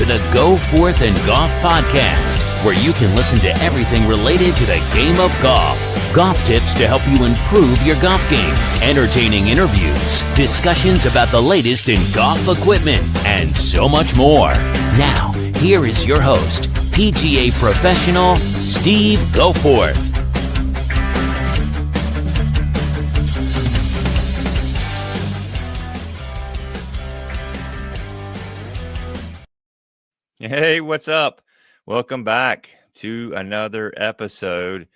to the Go Forth and Golf Podcast, where you can listen to everything related to the game of golf. Golf tips to help you improve your golf game, entertaining interviews, discussions about the latest in golf equipment, and so much more. Now, here is your host, PGA professional Steve Goforth. Hey, what's up? Welcome back to another episode.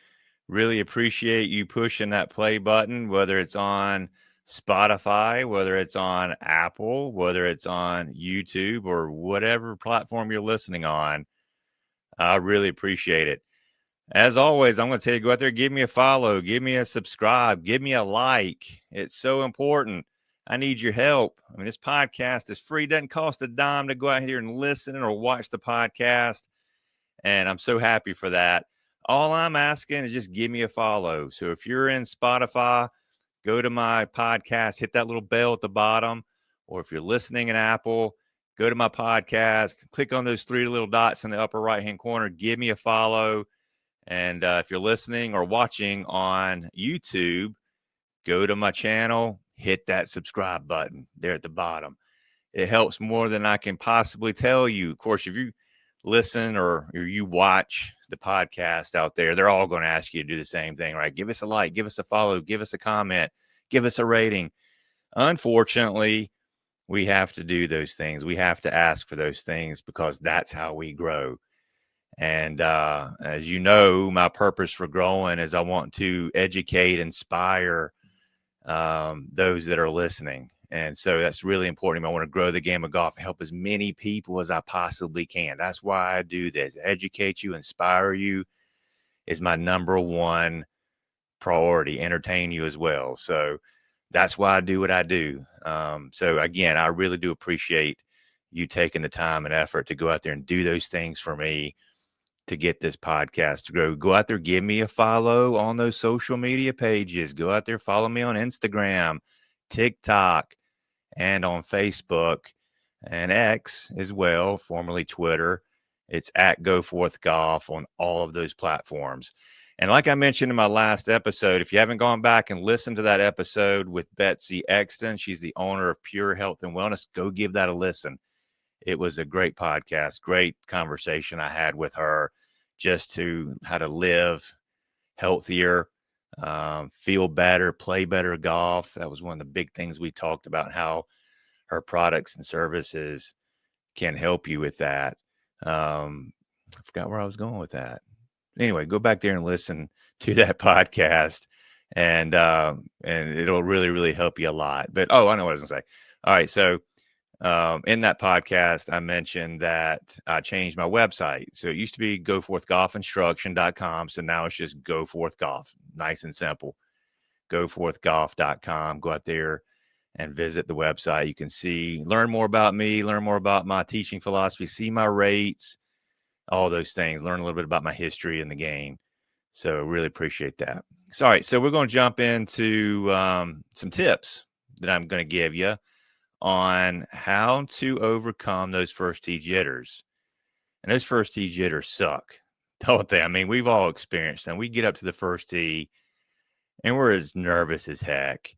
Really appreciate you pushing that play button, whether it's on Spotify, whether it's on Apple, whether it's on YouTube, or whatever platform you're listening on. I really appreciate it. As always, I'm going to tell you, go out there, give me a follow, give me a subscribe, give me a like. It's so important. I need your help. I mean, this podcast is free. It doesn't cost a dime to go out here and listen or watch the podcast. And I'm so happy for that. All I'm asking is just give me a follow. So if you're in Spotify, go to my podcast, hit that little bell at the bottom. Or if you're listening in Apple, go to my podcast, click on those three little dots in the upper right-hand corner, give me a follow. And if you're listening or watching on YouTube, go to my channel, hit that subscribe button there at the bottom. It helps more than I can possibly tell you. Of course, if you listen or you watch the podcast out there, they're all going to ask you to do the same thing, right? Give us a like, give us a follow, give us a comment, give us a rating. Unfortunately, we have to do those things. We have to ask for those things because that's how we grow. And as you know, my purpose for growing is I want to educate, inspire those that are listening. And so that's really important. I want to grow the game of golf, help as many people as I possibly can. That's why I do this. Educate you, inspire you is my number one priority. Entertain you as well. So that's why I do what I do. So again, I really do appreciate you taking the time and effort to go out there and do those things for me to get this podcast to grow. Go out there, give me a follow on those social media pages. Go out there, follow me on Instagram, TikTok, and on Facebook and X as well, formerly Twitter. It's at Go Forth Golf on all of those platforms. And like I mentioned in my last episode, if you haven't gone back and listened to that episode with Betsy Exton, she's the owner of Pure Health and Wellness, go give that a listen. It was a great podcast, great conversation I had with her just to how to live healthier, feel better, play better golf. That was one of the big things we talked about, how her products and services can help you with that. I forgot where I was going with that. Anyway, go back there and listen to that podcast, and it'll really, really help you a lot. But, I know what I was going to say. All right, so in that podcast, I mentioned that I changed my website. So it used to be goforthgolfinstruction.com. So now it's just Go Forth Golf. Nice and simple. goforthgolf.com. Go out there and visit the website. You can learn more about me, learn more about my teaching philosophy, see my rates, all those things, learn a little bit about my history in the game. So really appreciate that. So, all right. So we're going to jump into some tips that I'm going to give you on how to overcome those first tee jitters. And those first tee jitters suck, don't they? I mean, we've all experienced them. We get up to the first tee and we're as nervous as heck.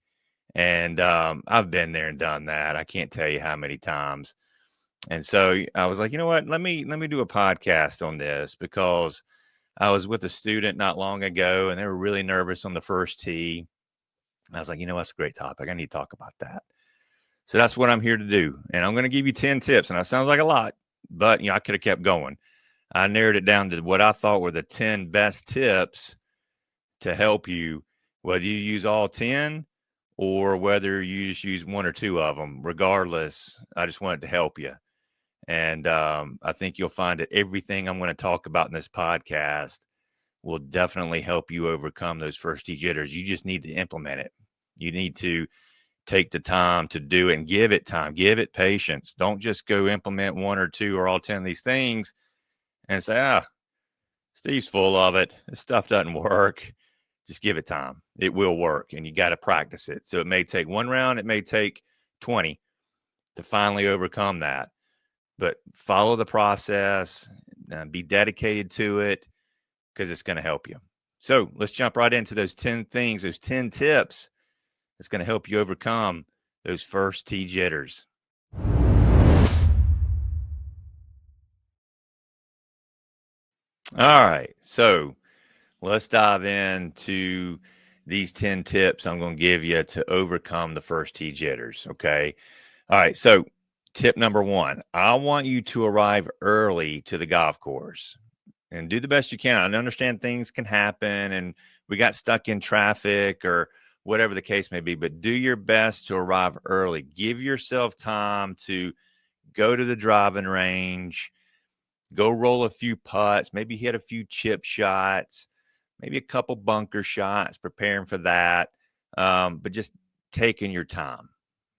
And I've been there and done that. I can't tell you how many times. And so I was like, you know what? Let me do a podcast on this, because I was with a student not long ago and they were really nervous on the first tee. I was like, that's a great topic. I need to talk about that. So that's what I'm here to do. And I'm going to give you 10 tips. And that sounds like a lot, but I could have kept going. I narrowed it down to what I thought were the 10 best tips to help you, whether you use all 10 or whether you just use one or two of them. Regardless, I just wanted to help you. And I think you'll find that everything I'm going to talk about in this podcast will definitely help you overcome those first tee jitters. You just need to implement it. You need to take the time to do it and give it time, give it patience. Don't just go implement one or two or all 10 of these things and say, Steve's full of it. This stuff doesn't work. Just give it time. It will work, and you got to practice it. So it may take one round. It may take 20 to finally overcome that. but follow the process, be dedicated to it, because it's going to help you. So let's jump right into those 10 things, those 10 tips that's going to help you overcome those first tee jitters. All right. So let's dive into these 10 tips I'm going to give you to overcome the first tee jitters. Okay. All right. So tip number 1, I want you to arrive early to the golf course and do the best you can. I understand things can happen and we got stuck in traffic or whatever the case may be, but do your best to arrive early. Give yourself time to go to the driving range, go roll a few putts, maybe hit a few chip shots, maybe a couple bunker shots, preparing for that. But just taking your time.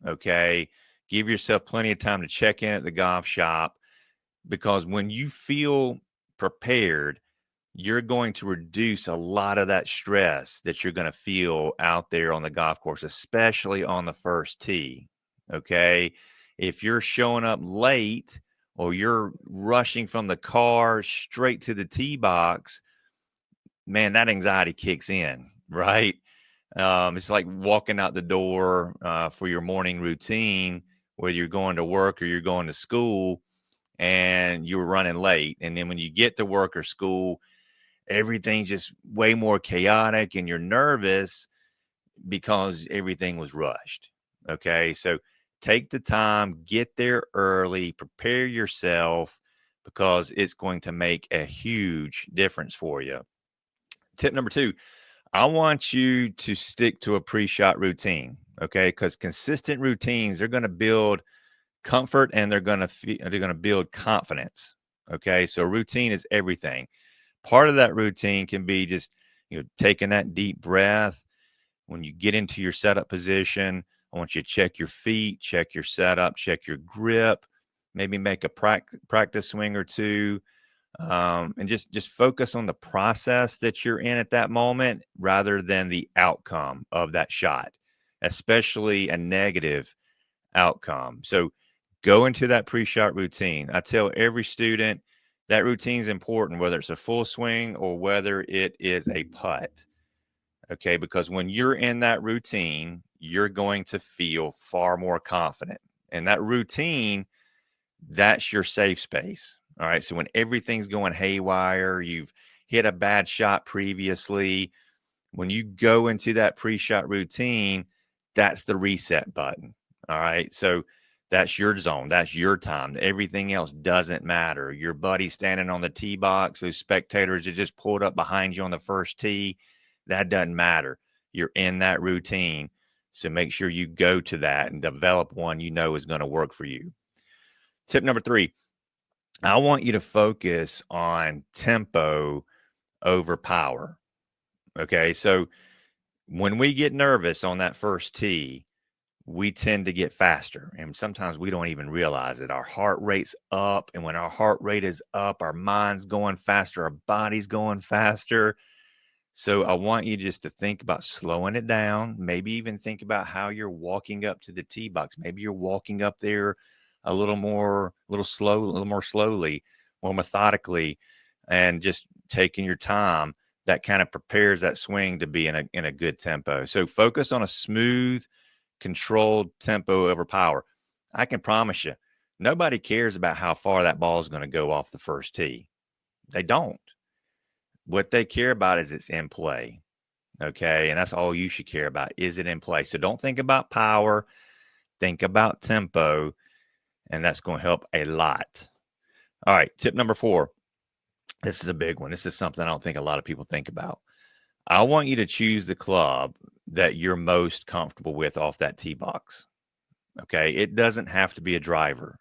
Okay. Give yourself plenty of time to check in at the golf shop, because when you feel prepared, you're going to reduce a lot of that stress that you're going to feel out there on the golf course, especially on the first tee. Okay. If you're showing up late or you're rushing from the car straight to the tee box, man, that anxiety kicks in, right? It's like walking out the door for your morning routine, whether you're going to work or you're going to school, and you were running late. And then when you get to work or school, everything's just way more chaotic and you're nervous because everything was rushed. Okay. So take the time, get there early, prepare yourself, because it's going to make a huge difference for you. Tip number 2, I want you to stick to a pre-shot routine. Okay. Because consistent routines, they're going to build comfort and they're going to build confidence. Okay. So routine is everything. Part of that routine can be just, taking that deep breath. When you get into your setup position, I want you to check your feet, check your setup, check your grip, maybe make a practice swing or two, and just focus on the process that you're in at that moment rather than the outcome of that shot, especially a negative outcome. So go into that pre-shot routine. I tell every student that routine is important, whether it's a full swing or whether it is a putt. Okay. Because when you're in that routine, you're going to feel far more confident. And that routine, that's your safe space. All right. So when everything's going haywire, you've hit a bad shot previously, when you go into that pre-shot routine, that's the reset button. All right. So that's your zone. That's your time. Everything else doesn't matter. Your buddy standing on the tee box, those spectators that just pulled up behind you on the first tee, that doesn't matter. You're in that routine. So make sure you go to that and develop one you know is going to work for you. Tip number 3, I want you to focus on tempo over power. Okay. So when we get nervous on that first tee, we tend to get faster. And sometimes we don't even realize it. Our heart rate's up. And when our heart rate is up, our mind's going faster, our body's going faster. So I want you just to think about slowing it down. Maybe even think about how you're walking up to the tee box. Maybe you're walking up there a little more slowly, more methodically, and just taking your time. That kind of prepares that swing to be in a good tempo. So focus on a smooth, controlled tempo over power. I can promise you, nobody cares about how far that ball is going to go off the first tee. They don't. What they care about is it's in play. Okay. And that's all you should care about. Is it in play? So don't think about power. Think about tempo. And that's going to help a lot. All right. Tip number 4. This is a big one. This is something I don't think a lot of people think about. I want you to choose the club that you're most comfortable with off that tee box. Okay. It doesn't have to be a driver.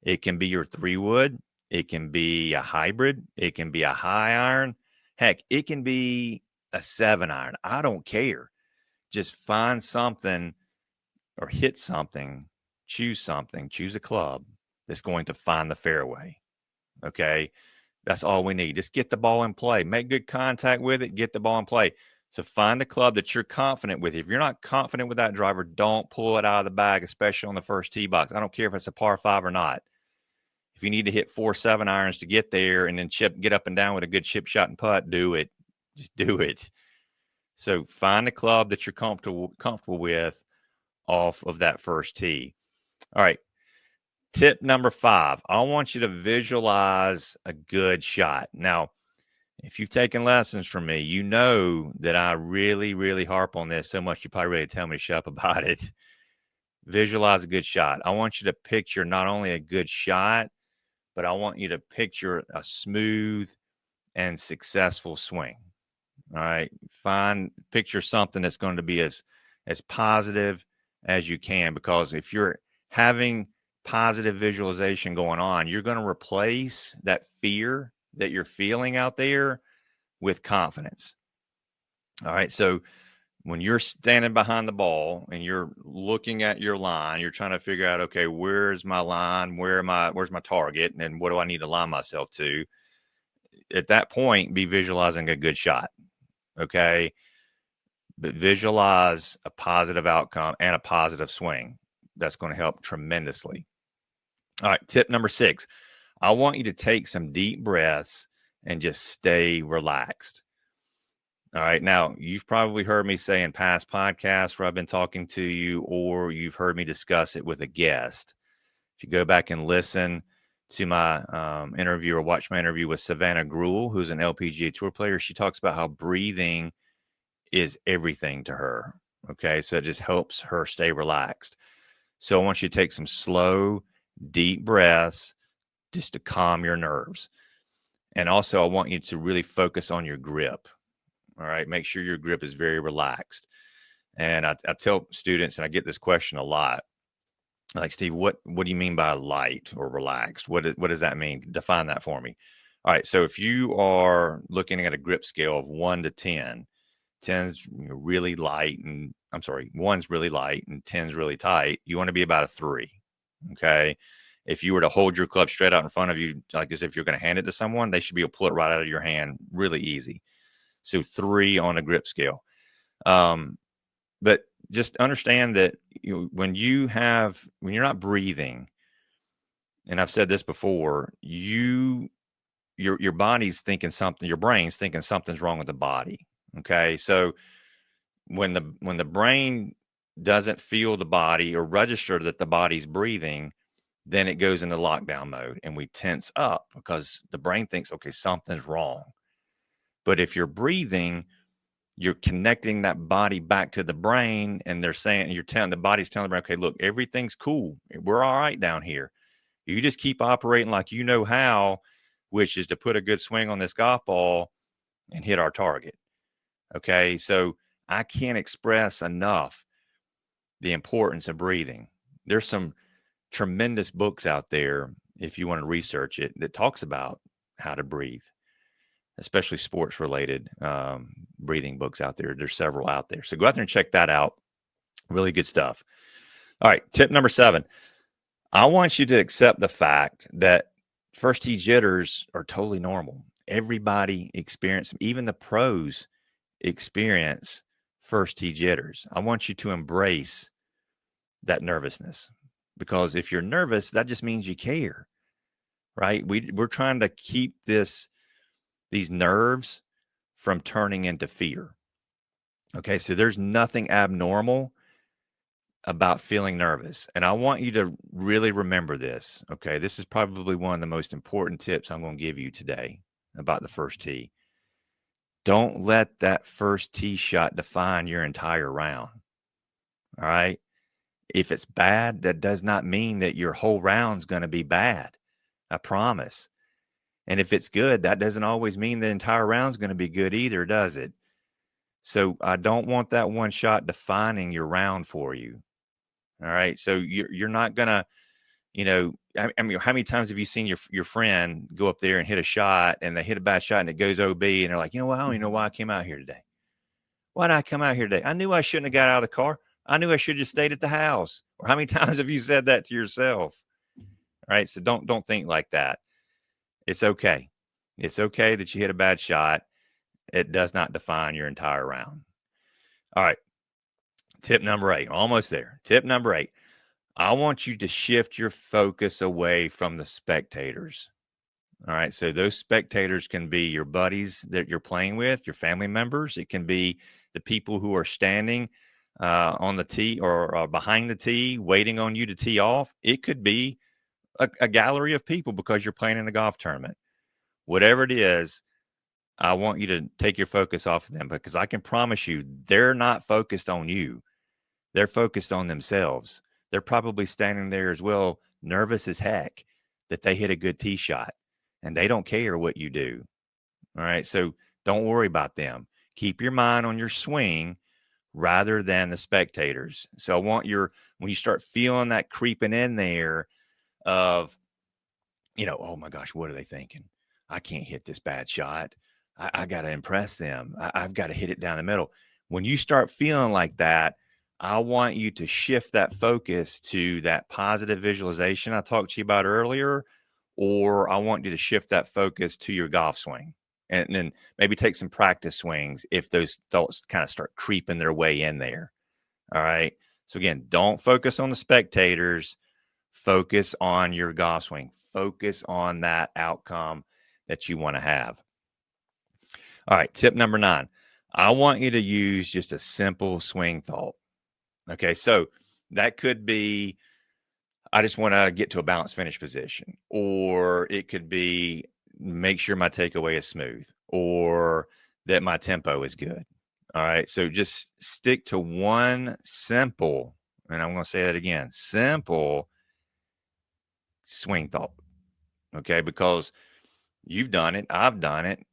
It can be your 3-wood. It can be a hybrid. It can be a high iron. Heck, it can be a 7-iron. I don't care. Just find something or hit something, choose a club that's going to find the fairway. Okay. That's all we need. Just get the ball in play. Make good contact with it. Get the ball in play. So find a club that you're confident with. If you're not confident with that driver, don't pull it out of the bag, especially on the first tee box. I don't care if it's a par 5 or not. If you need to hit 4 7-irons to get there and then get up and down with a good chip shot and putt, do it. Just do it. So find a club that you're comfortable with off of that first tee. All right. Tip number 5, I want you to visualize a good shot. Now, if you've taken lessons from me, you know that I really, really harp on this so much you probably ready to tell me to shut up about it. Visualize a good shot. I want you to picture not only a good shot, but I want you to picture a smooth and successful swing. All right. Picture something that's going to be as positive as you can, because if you're having positive visualization going on, you're going to replace that fear that you're feeling out there with confidence. All right. So when you're standing behind the ball and you're looking at your line, you're trying to figure out, okay, where's my line? Where's my target? And what do I need to line myself to? At that point, be visualizing a good shot. Okay. But visualize a positive outcome and a positive swing. That's going to help tremendously. All right. Tip number 6. I want you to take some deep breaths and just stay relaxed. All right. Now, you've probably heard me say in past podcasts where I've been talking to you, or you've heard me discuss it with a guest. If you go back and listen to my interview or watch my interview with Savannah Gruel, who's an LPGA Tour player, she talks about how breathing is everything to her. Okay. So it just helps her stay relaxed. So I want you to take some slow, deep breaths just to calm your nerves. And also, I want you to really focus on your grip. All right. Make sure your grip is very relaxed. And I tell students, and I get this question a lot, like, Steve, what do you mean by light or relaxed? What does that mean? Define that for me. All right. So if you are looking at a grip scale of 1 to 10, 10's really light, and 1's really light and 10's really tight, you want to be about a 3. Okay. If you were to hold your club straight out in front of you, like as if you're going to hand it to someone, they should be able to pull it right out of your hand really easy. So 3 on a grip scale. But just understand that when you're not breathing, and I've said this before, your body's thinking something, your brain's thinking something's wrong with the body. Okay. So when the brain doesn't feel the body or register that the body's breathing, then it goes into lockdown mode and we tense up because the brain thinks, okay, something's wrong. But if you're breathing, you're connecting that body back to the brain, and the body's telling the brain, okay, look, everything's cool. We're all right down here. You just keep operating like you know how, which is to put a good swing on this golf ball and hit our target. Okay. So I can't express enough the importance of breathing. There's some tremendous books out there, if you want to research it, that talks about how to breathe, especially sports related breathing books out there. There's several out there. So go out there and check that out. Really good stuff. All right. Tip number 7. I want you to accept the fact that first tee jitters are totally normal. Everybody experiences them. Even the pros experience first tee jitters. I want you to embrace that nervousness, because if you're nervous, that just means you care, right? We're trying to keep these nerves from turning into fear. Okay, so there's nothing abnormal about feeling nervous. And I want you to really remember this. Okay, this is probably one of the most important tips I'm going to give you today about the first tee. Don't let that first tee shot define your entire round. All right. If it's bad, that does not mean that your whole round's going to be bad. I promise. And if it's good, that doesn't always mean the entire round's going to be good either, does it? So I don't want that one shot defining your round for you. All right. So you're not going to, I mean, how many times have you seen your friend go up there and hit a shot and they hit a bad shot and it goes OB and they're like, I don't even know why I came out here today. Why did I come out here today? I knew I shouldn't have got out of the car. I knew I should have just stayed at the house. Or how many times have you said that to yourself? All right. So don't think like that. It's okay. It's okay that you hit a bad shot. It does not define your entire round. All right. Tip number 8. Almost there. Tip number 8. I want you to shift your focus away from the spectators. All right. So those spectators can be your buddies that you're playing with, your family members. It can be the people who are standing on the tee or behind the tee waiting on you to tee off. It could be a gallery of people because you're playing in a golf tournament. Whatever it is, I want you to take your focus off of them, because I can promise you they're not focused on you. They're focused on themselves. They're probably standing there as well, nervous as heck that they hit a good tee shot, and they don't care what you do. All right. So don't worry about them. Keep your mind on your swing rather than the spectators. So I want when you start feeling that creeping in there of, oh my gosh, what are they thinking? I can't hit this bad shot. I got to impress them. I've got to hit it down the middle. When you start feeling like that, I want you to shift that focus to that positive visualization I talked to you about earlier, or I want you to shift that focus to your golf swing, and then maybe take some practice swings if those thoughts kind of start creeping their way in there. All right. So again, don't focus on the spectators. Focus on your golf swing. Focus on that outcome that you want to have. All right. Tip number 9. I want you to use just a simple swing thought. Okay. So that could be, I just want to get to a balanced finish position, or it could be make sure my takeaway is smooth, or that my tempo is good. All right. So just stick to one simple, and I'm going to say that again, simple swing thought. Okay. Because you've done it. I've done it.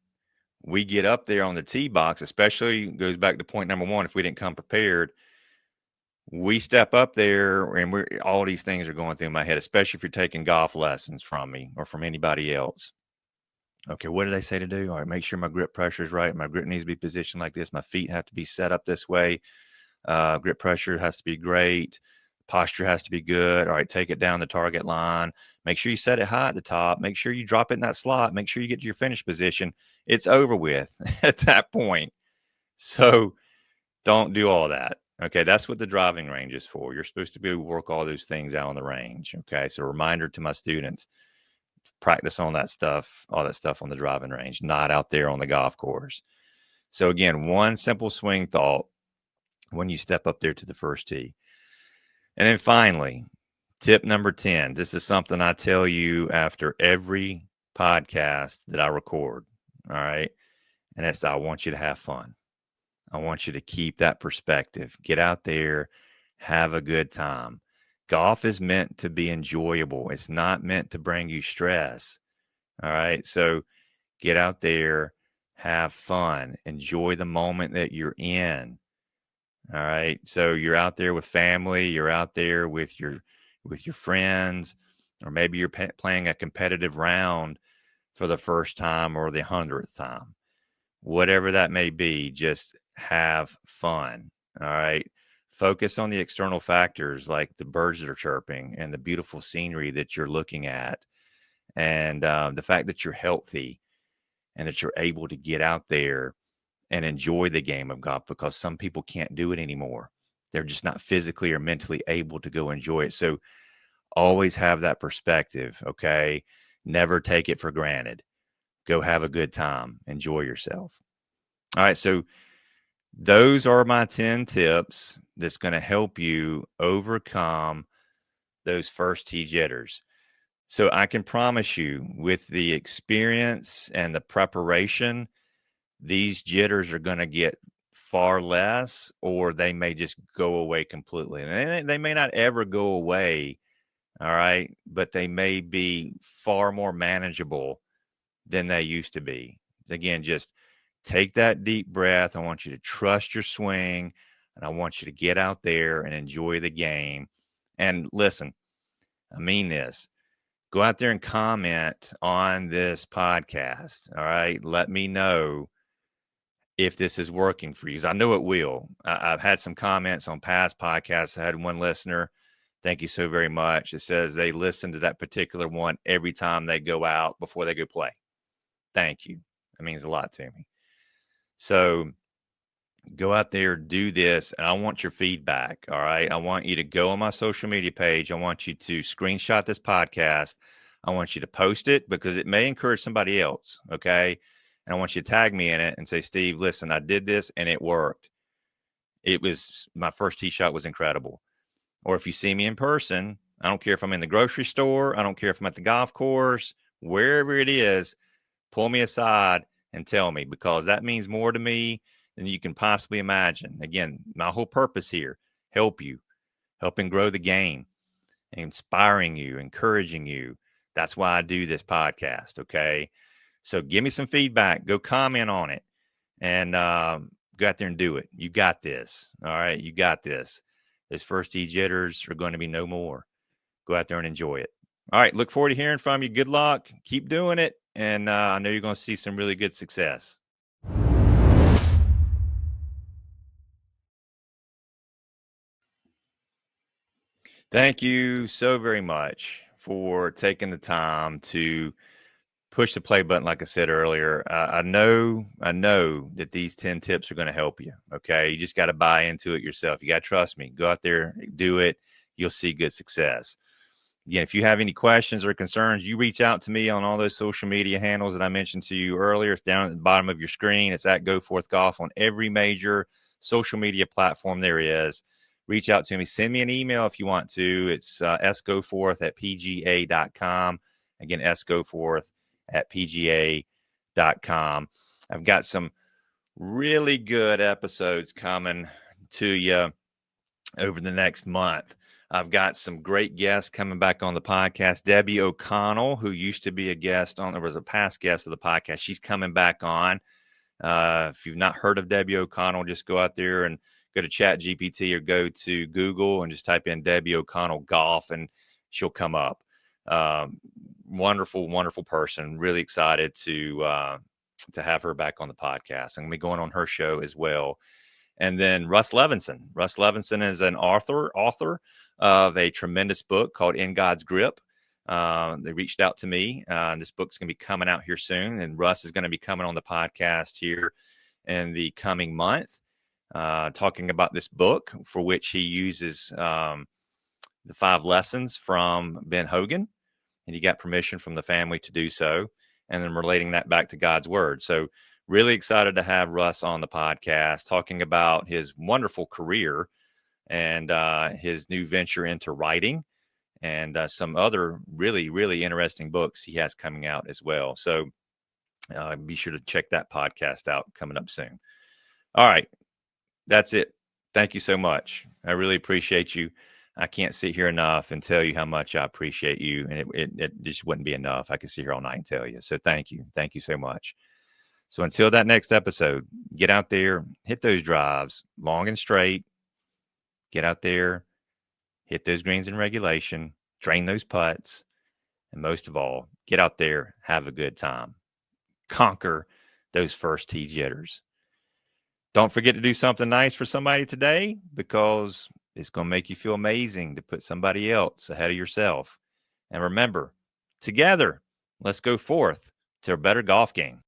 We get up there on the tee box, especially goes back to point number 1. If we didn't come prepared, we step up there and all these things are going through my head, especially if you're taking golf lessons from me or from anybody else. Okay, what do they say to do? All right, make sure my grip pressure is right. My grip needs to be positioned like this. My feet have to be set up this way. Grip pressure has to be great. Posture has to be good. All right, take it down the target line. Make sure you set it high at the top. Make sure you drop it in that slot. Make sure you get to your finish position. It's over with at that point. So don't do all that. Okay, that's what the driving range is for. You're supposed to be able to work all those things out on the range. Okay, so a reminder to my students, practice on that stuff, all that stuff on the driving range, not out there on the golf course. So again, one simple swing thought when you step up there to the first tee. And then finally, tip number 10. This is something I tell you after every podcast that I record. All right. And that's, I want you to have fun. I want you to keep that perspective. Get out there, have a good time. Golf is meant to be enjoyable. It's not meant to bring you stress. All right. So get out there, have fun, enjoy the moment that you're in. All right. So you're out there with family, you're out there with your friends, or maybe you're playing a competitive round for the first time or the 100th time. Whatever that may be, just have fun. All right. Focus on the external factors like the birds that are chirping and the beautiful scenery that you're looking at, and the fact that you're healthy and that you're able to get out there and enjoy the game of golf, because some people can't do it anymore. They're just not physically or mentally able to go enjoy it. So always have that perspective. Okay. Never take it for granted. Go have a good time. Enjoy yourself. All right. So those are my 10 tips that's going to help you overcome those first tee jitters. So I can promise you, with the experience and the preparation, these jitters are going to get far less, or they may just go away completely. And they may not ever go away. All right. But they may be far more manageable than they used to be. Again, just take that deep breath. I want you to trust your swing, and I want you to get out there and enjoy the game. And listen, I mean this. Go out there and comment on this podcast. All right. Let me know if this is working for you, because I know it will. I've had some comments on past podcasts. I had one listener, thank you so very much, it says they listen to that particular one every time they go out before they go play. Thank you. That means a lot to me. So Go out there, do this, and I want your feedback. All right. I want you to go on my social media page. I want you to screenshot this podcast. I want you to post it because it may encourage somebody else. Okay. And I want you to tag me in it and say, Steve, listen, I did this and it worked. It was my first tee shot was incredible. Or if you see me in person, I don't care if I'm in the grocery store, I don't care if I'm at the golf course, wherever it is, pull me aside and tell me, because that means more to me than you can possibly imagine. Again, my whole purpose here, help you, helping grow the game, inspiring you, encouraging you. That's why I do this podcast. Okay. So give me some feedback, go comment on it, and go out there and do it. You got this. All right. You got this. Those first tee jitters are going to be no more. Go out there and enjoy it. All right. Look forward to hearing from you. Good luck. Keep doing it. And I know you're going to see some really good success. Thank you so very much for taking the time to push the play button. Like I said earlier, I know that these 10 tips are going to help you. Okay. You just got to buy into it yourself. You got to trust me. Go out there, do it. You'll see good success. Again, if you have any questions or concerns, you reach out to me on all those social media handles that I mentioned to you earlier. It's down at the bottom of your screen. It's at Go Forth Golf on every major social media platform there is. Reach out to me. Send me an email if you want to. It's sgoforth@pga.com. Again, sgoforth@pga.com. I've got some really good episodes coming to you over the next month. I've got some great guests coming back on the podcast. Debbie O'Connell, who used to be a guest on, there was a past guest of the podcast. She's coming back on. If you've not heard of Debbie O'Connell, just go out there and go to ChatGPT or go to Google and just type in Debbie O'Connell golf and she'll come up. Wonderful, wonderful person. Really excited to have her back on the podcast. I'm going to be going on her show as well. And then Russ Levinson. Russ Levinson is an author of a tremendous book called In God's Grip. They reached out to me. And this book's going to be coming out here soon. And Russ is going to be coming on the podcast here in the coming month, talking about this book, for which he uses the 5 lessons from Ben Hogan. And he got permission from the family to do so. And then relating that back to God's word. So really excited to have Russ on the podcast, talking about his wonderful career and his new venture into writing and some other really, really interesting books he has coming out as well. So be sure to check that podcast out coming up soon. All right. That's it. Thank you so much. I really appreciate you. I can't sit here enough and tell you how much I appreciate you. And it just wouldn't be enough. I could sit here all night and tell you. So thank you. Thank you so much. So until that next episode, get out there, hit those drives long and straight. Get out there, hit those greens in regulation, drain those putts, and most of all, get out there, have a good time. Conquer those first tee jitters. Don't forget to do something nice for somebody today, because it's going to make you feel amazing to put somebody else ahead of yourself. And remember, together, let's go forth to a better golf game.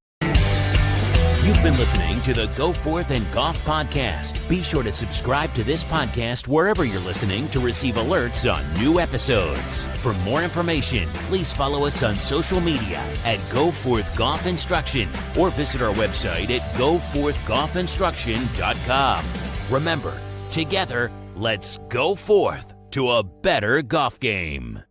You've been listening to the Go Forth and Golf Podcast. Be sure to subscribe to this podcast wherever you're listening to receive alerts on new episodes. For more information, please follow us on social media at Go Forth Golf Instruction or visit our website at goforthgolfinstruction.com. Remember, together, let's go forth to a better golf game.